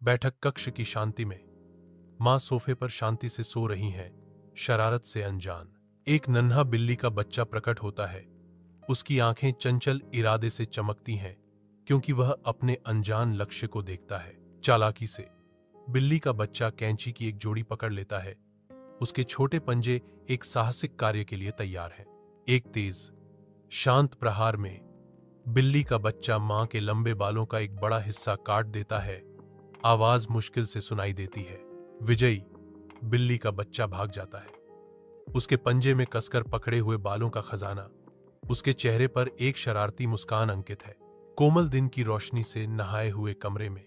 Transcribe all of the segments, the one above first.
बैठक कक्ष की शांति में मां सोफे पर शांति से सो रही हैं, शरारत से अनजान। एक नन्हा बिल्ली का बच्चा प्रकट होता है। उसकी आंखें चंचल इरादे से चमकती हैं, क्योंकि वह अपने अनजान लक्ष्य को देखता है। चालाकी से बिल्ली का बच्चा कैंची की एक जोड़ी पकड़ लेता है। उसके छोटे पंजे एक साहसिक कार्य के लिए तैयार हैं। एक तेज, शांत प्रहार में बिल्ली का बच्चा मां के लंबे बालों का एक बड़ा हिस्सा काट देता है। आवाज मुश्किल से सुनाई देती है। विजयी बिल्ली का बच्चा भाग जाता है। उसके पंजे में कसकर पकड़े हुए बालों का खजाना, उसके चेहरे पर एक शरारती मुस्कान अंकित है। कोमल दिन की रोशनी से नहाए हुए कमरे में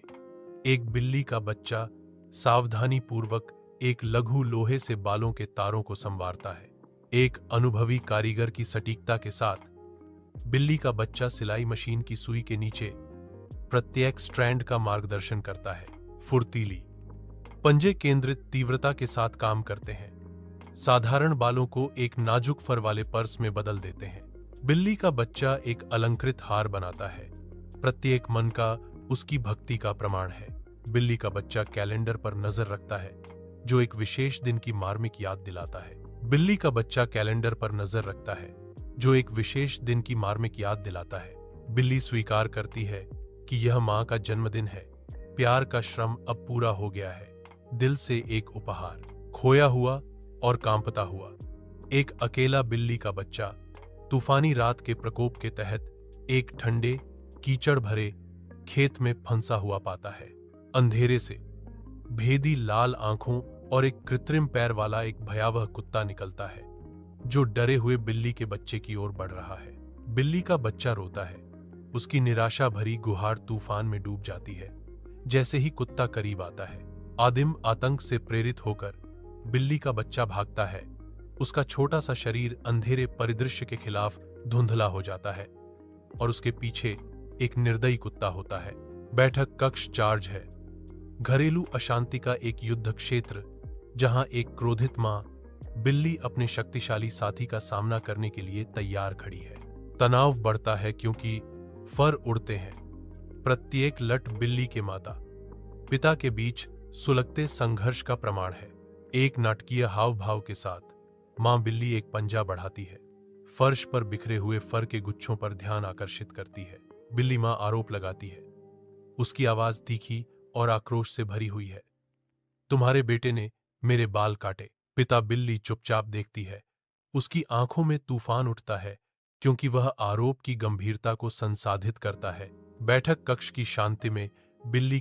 एक बिल्ली का बच्चा सावधानी पूर्वक एक लघु लोहे से बालों के तारों को संवारता है। एक अनुभवी कारीगर की सटीकता के साथ बिल्ली का बच्चा सिलाई मशीन की सुई के नीचे प्रत्येक स्ट्रैंड का मार्गदर्शन करता है। फुर्तीली पंजे केंद्रित तीव्रता के साथ काम करते हैं, साधारण बालों को एक नाजुक फर वाले पर्स में बदल देते हैं। बिल्ली का बच्चा एक अलंकृत हार बनाता है, प्रत्येक मन का उसकी भक्ति का प्रमाण है। बिल्ली का बच्चा कैलेंडर पर नजर रखता है, जो एक विशेष दिन की मार्मिक याद दिलाता है। बिल्ली का बच्चा कैलेंडर पर नजर रखता है, जो एक विशेष दिन की मार्मिक याद दिलाता है। बिल्ली स्वीकार करती है कि यह मां का जन्मदिन है। प्यार का श्रम अब पूरा हो गया है। दिल से एक उपहार, खोया हुआ और कांपता हुआ। एक अकेला बिल्ली का बच्चा तूफानी रात के प्रकोप के तहत एक ठंडे, कीचड़ भरे खेत में फंसा हुआ पाता है। अंधेरे से भेदी लाल आंखों और एक कृत्रिम पैर वाला एक भयावह कुत्ता निकलता है, जो डरे हुए बिल्ली के बच्चे की ओर बढ़ रहा है। बिल्ली का बच्चा रोता है। उसकी निराशा भरी गुहार तूफान में डूब जाती है। जैसे ही कुत्ता करीब आता है, आदिम आतंक से प्रेरित होकर बिल्ली का बच्चा भागता है। उसका छोटा सा शरीर अंधेरे परिदृश्य के खिलाफ धुंधला हो जाता है और उसके पीछे एक निर्दयी कुत्ता होता है। बैठक कक्ष चार्ज है, घरेलू अशांति का एक युद्ध क्षेत्र, जहां एक क्रोधित मां बिल्ली अपने शक्तिशाली साथी का सामना करने के लिए तैयार खड़ी है। तनाव बढ़ता है क्योंकि फर उड़ते हैं। प्रत्येक लट बिल्ली के माता पिता के बीच सुलगते संघर्ष का प्रमाण है। एक नाटकीय हाव भाव के साथ मां बिल्ली एक पंजा बढ़ाती है, फर्श पर बिखरे हुए फर के गुच्छों पर ध्यान आकर्षित करती है। बिल्ली मां आरोप लगाती है। उसकी आवाज तीखी और आक्रोश से भरी हुई है। तुम्हारे बेटे ने मेरे बाल काटे। पिता बिल्ली चुपचाप देखती है। उसकी आंखों में तूफान उठता है, क्योंकि वह आरोप की गंभीरता को संसाधित करता है। बैठक कक्ष की शांति में बिल्ली